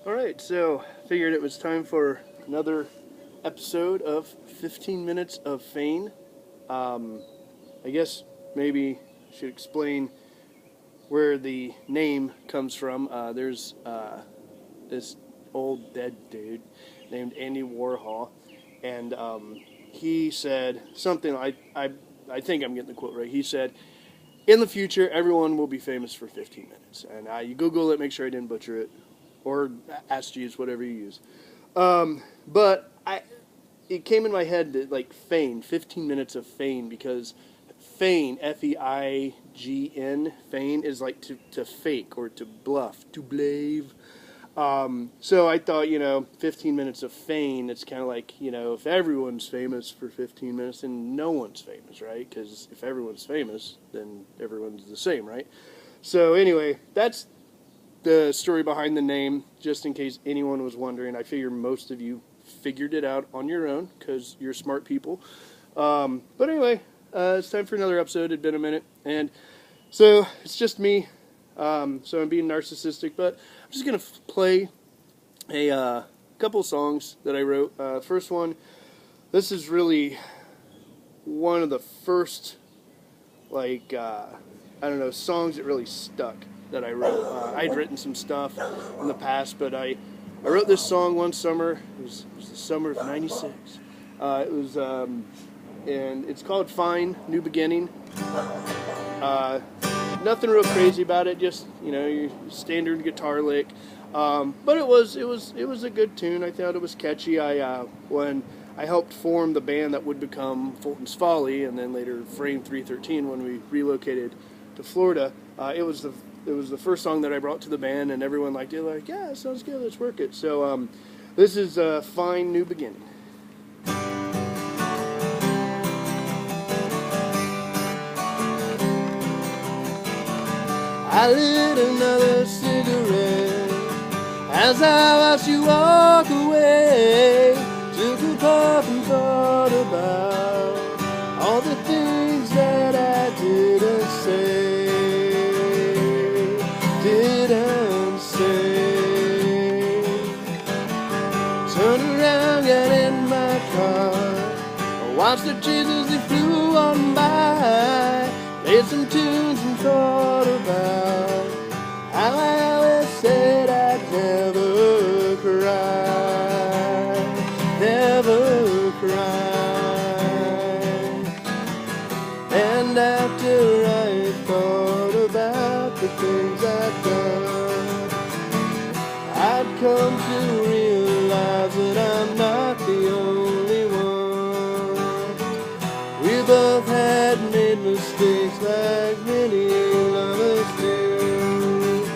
Alright, so figured it was time for another episode of 15 Minutes of Feign. I guess maybe I should explain where the name comes from. There's this old dead dude named Andy Warhol, and he said something, I think I'm getting the quote right. He said, in the future, everyone will be famous for 15 minutes. And you Google it, make sure I didn't butcher it. Or Ask Jeeves, whatever you use. But it came in my head that, like, feign, 15 minutes of feign, because feign, F-E-I-G-N, feign is like to fake or to bluff, to blave. So I thought, 15 minutes of feign, it's kind of like, if everyone's famous for 15 minutes, then no one's famous, right? Because if everyone's famous, then everyone's the same, right? So anyway, that's the story behind the name, just in case anyone was wondering. I figure most of you figured it out on your own, because you're smart people. But anyway, it's time for another episode. It'd been a minute, and so it's just me. So I'm being narcissistic, but I'm just going to play a couple songs that I wrote. First one, this is really one of the first, songs that really stuck that I wrote. I'd written some stuff in the past, but I wrote this song one summer. It was the summer of '96. And it's called Feign, New Beginning. Nothing real crazy about it, just your standard guitar lick. But it was a good tune. I thought it was catchy. When I helped form the band that would become Fulton's Folly, and then later Frame 313 when we relocated to Florida, it was the first song that I brought to the band, and everyone liked it. Like, yeah, it sounds good. Let's work it. So this is Feign, New Beginning. I lit another cigarette as I watched you walk away. Took a puff and thought about all the things that I didn't say. Turned around, got in my car, watched the Jesus, they flew on by. Played some tunes and thought about how I always said I'd never cry, never cry. And after I thought about the things I'd done, I'd come to realize that I'm not the only one. We both had made mistakes like many lovers do,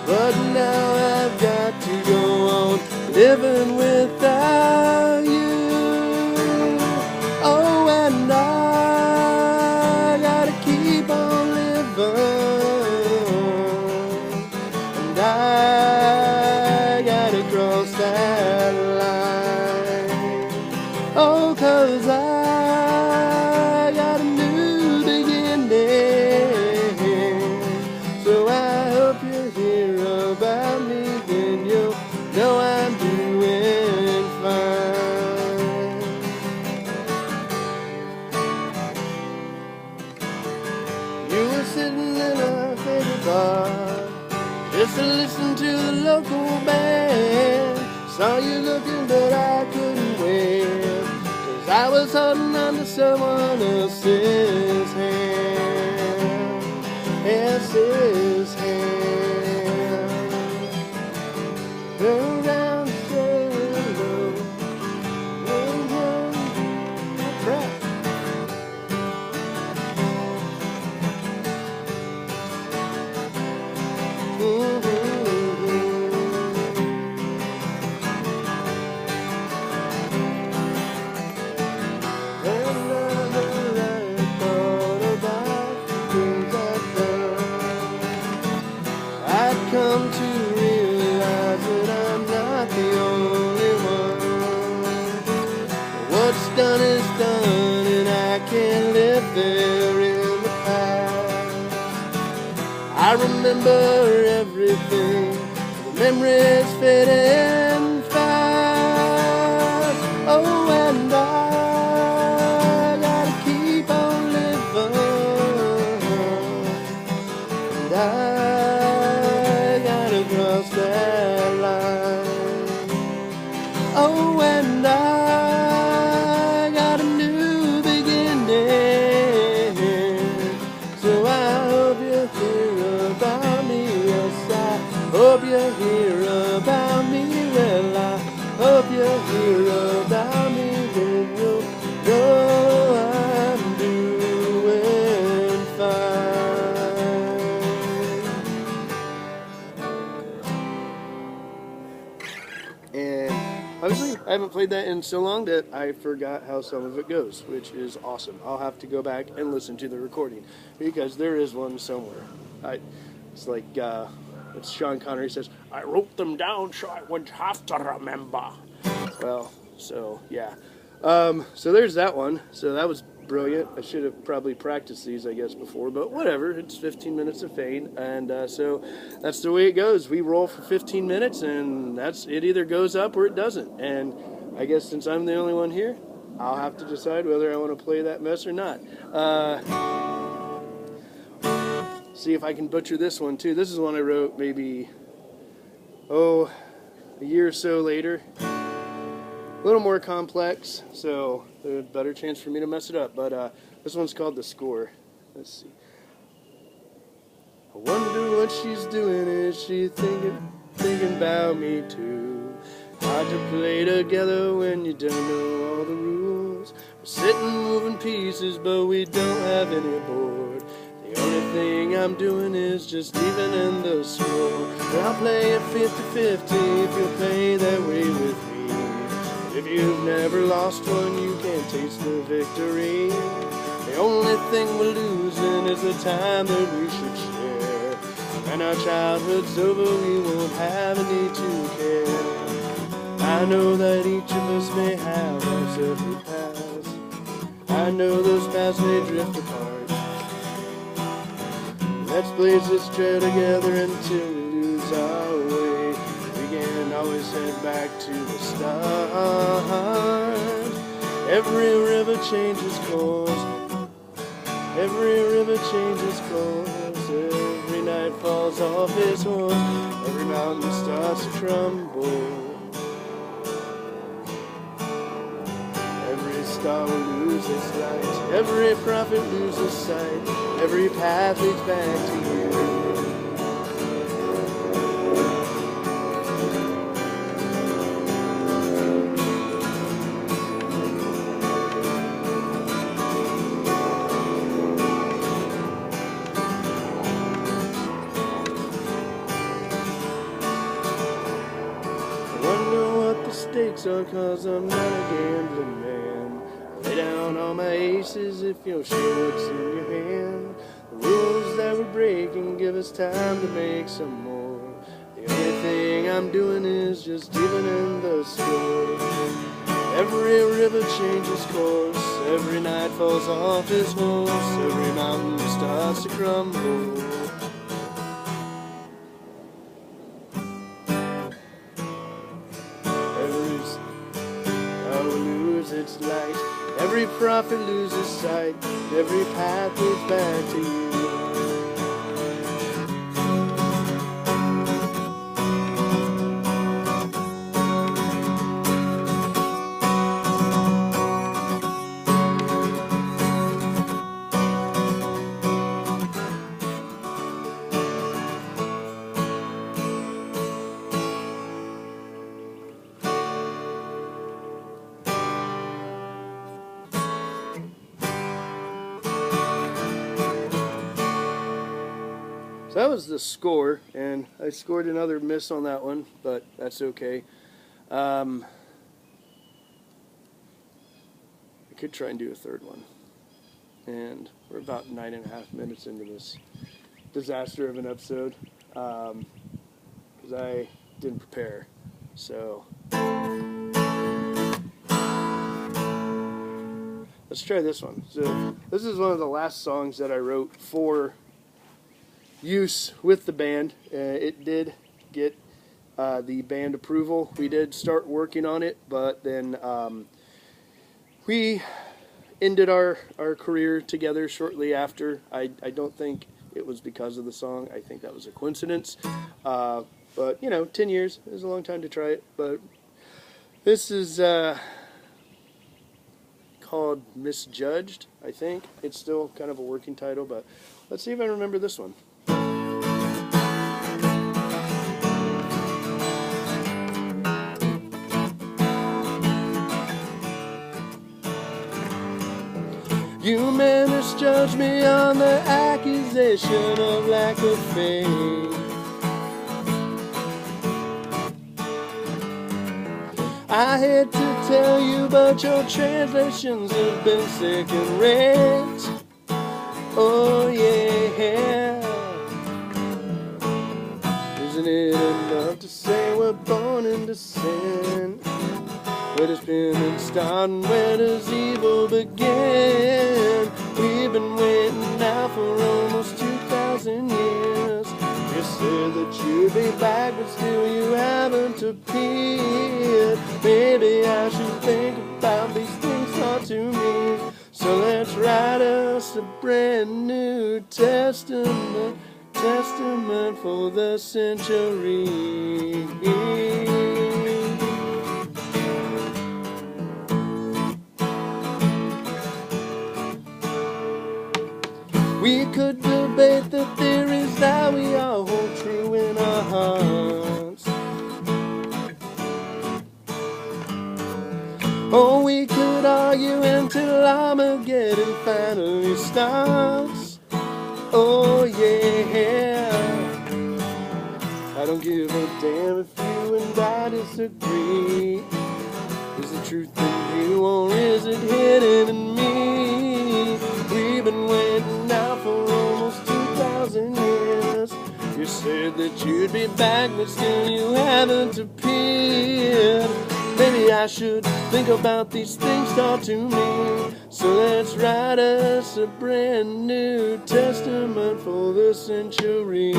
but now I've got to go on living without you. Oh, and I gotta keep on living, and I gotta cross that line. Oh, 'cause I got a new beginning. So I hope you hear about me, then you'll know I'm doing fine. You were sitting in a favorite bar, just to listen to the local band. Saw you looking, but I couldn't wait, 'cause I was holding on to someone else's hand, else's hand. Turn around and say hello, and then crap. Come to realize that I'm not the only one. What's done is done, and I can't live there in the past. I remember everything, the memories fading fast. Oh, and I gotta keep on living, and I gotta cross that line. Oh, and I got a new beginning, so I hope you hear about me. Yes, I hope you hear about me. Well, I hope you hear about me. Then you'll know I'm doing fine. And honestly, I haven't played that in so long that I forgot how some of it goes, which is awesome. I'll have to go back and listen to the recording, because there is one somewhere. It's like, it's Sean Connery says, I wrote them down so I wouldn't have to remember. Well, so, yeah. So there's that one. So that was brilliant. I should have probably practiced these, I guess, before, but whatever. It's 15 minutes of Feign, and so that's the way it goes. We roll for 15 minutes, and it either goes up or it doesn't. And I guess since I'm the only one here, I'll have to decide whether I want to play that mess or not. See if I can butcher this one, too. This is one I wrote maybe, a year or so later. A little more complex, so there's a better chance for me to mess it up. But this one's called The Score. Let's see. I wonder what she's doing. Is she thinking about me too? Hard to play together when you don't know all the rules. We're sitting moving pieces, but we don't have any board. The only thing I'm doing is just leaving in the score. But I'll play it 50-50 if you'll play that way with me. If you've never lost one, you can't taste the victory. The only thing we're losing is the time that we should share. When our childhood's over, we won't have a need to care. I know that each of us may have our separate paths. I know those paths may drift apart. Let's blaze this trail together until we lose our way. We can always head back to the start. Every river changes course. Every river changes course. Every night falls off its horse. Every mountain starts to crumble. Every star will lose its light. Every prophet loses sight. Every path leads back to you. Stakes are, 'cause I'm not a gambling man. Lay down all my aces if you'll show what's in your hand. The rules that we're breaking give us time to make some more. The only thing I'm doing is just even in the score. Every river changes course. Every night falls off its horse. Every mountain starts to crumble. Its light. Every prophet loses sight. Every path leads back to you. So that was The Score, and I scored another miss on that one, but that's okay. I could try and do a third one. And we're about 9.5 minutes into this disaster of an episode, because I didn't prepare. So let's try this one. So this is one of the last songs that I wrote for use with the band. It did get the band approval. We did start working on it, but then we ended our career together shortly after. I don't think it was because of the song. I think that was a coincidence. But, you know, 10 years is a long time to try it. But this is called Misjudged, I think. It's still kind of a working title, but let's see if I remember this one. You may misjudge me on the accusation of lack of faith. I hate to tell you, but your translations have been second rate. Oh yeah. Isn't it enough to say we're born into sin? Where does penance start and where does evil begin? We've been waiting now for almost 2,000 years. You said that you'd be back, but still you haven't appeared. Maybe I should think about these things taught to me. So let's write us a brand new testament, testament for the century. We could debate the theories that we all hold true in our hearts. Or we could argue until Armageddon finally starts. Oh yeah. I don't give a damn if you and I disagree. Is the truth in you or is it hidden in me? We've been waiting now for almost 2,000 years. You said that you'd be back, but still you haven't appeared. Maybe I should think about these things taught to me. So let's write us a brand new testament for the century.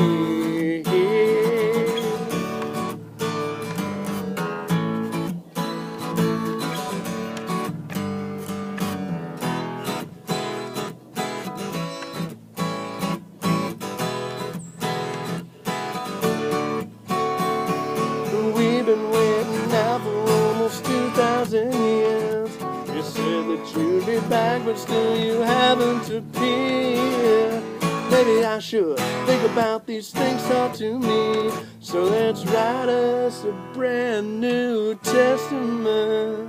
We've been waiting now for almost 2,000 years. You said that you'd be back, but still you haven't appeared. Maybe I should think about these things taught to me. So let's write us a brand new testament.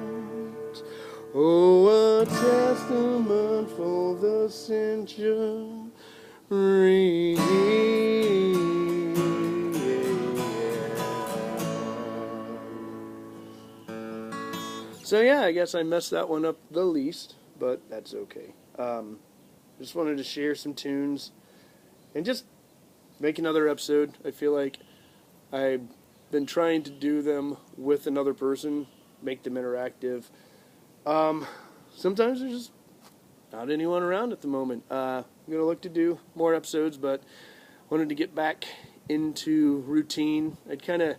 Oh, a testament for the century. So yeah, I guess I messed that one up the least, but that's okay. Just wanted to share some tunes and just make another episode. I feel like I've been trying to do them with another person, make them interactive. Sometimes there's just not anyone around at the moment. I'm going to look to do more episodes, but wanted to get back into routine. I'd kind of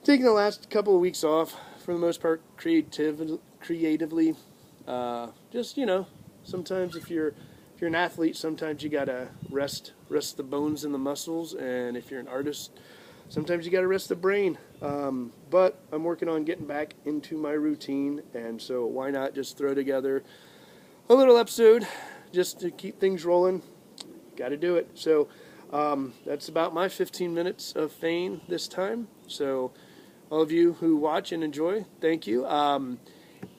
taken the last couple of weeks off, for the most part, creatively. Just, you know, sometimes if you're an athlete, sometimes you gotta rest the bones and the muscles, and if you're an artist, sometimes you gotta rest the brain. But I'm working on getting back into my routine, and so why not just throw together a little episode just to keep things rolling? Gotta do it. So that's about my 15 minutes of Feign this time. So all of you who watch and enjoy, thank you.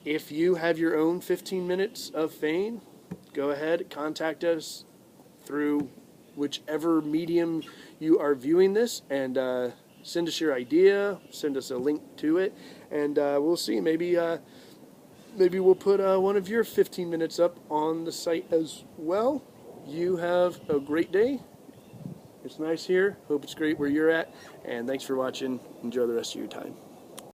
If you have your own 15 minutes of Feign, go ahead, contact us through whichever medium you are viewing this, and send us your idea, send us a link to it, and we'll see. Maybe we'll put one of your 15 minutes up on the site as well. You have a great day. It's nice here. Hope it's great where you're at. And thanks for watching. Enjoy the rest of your time.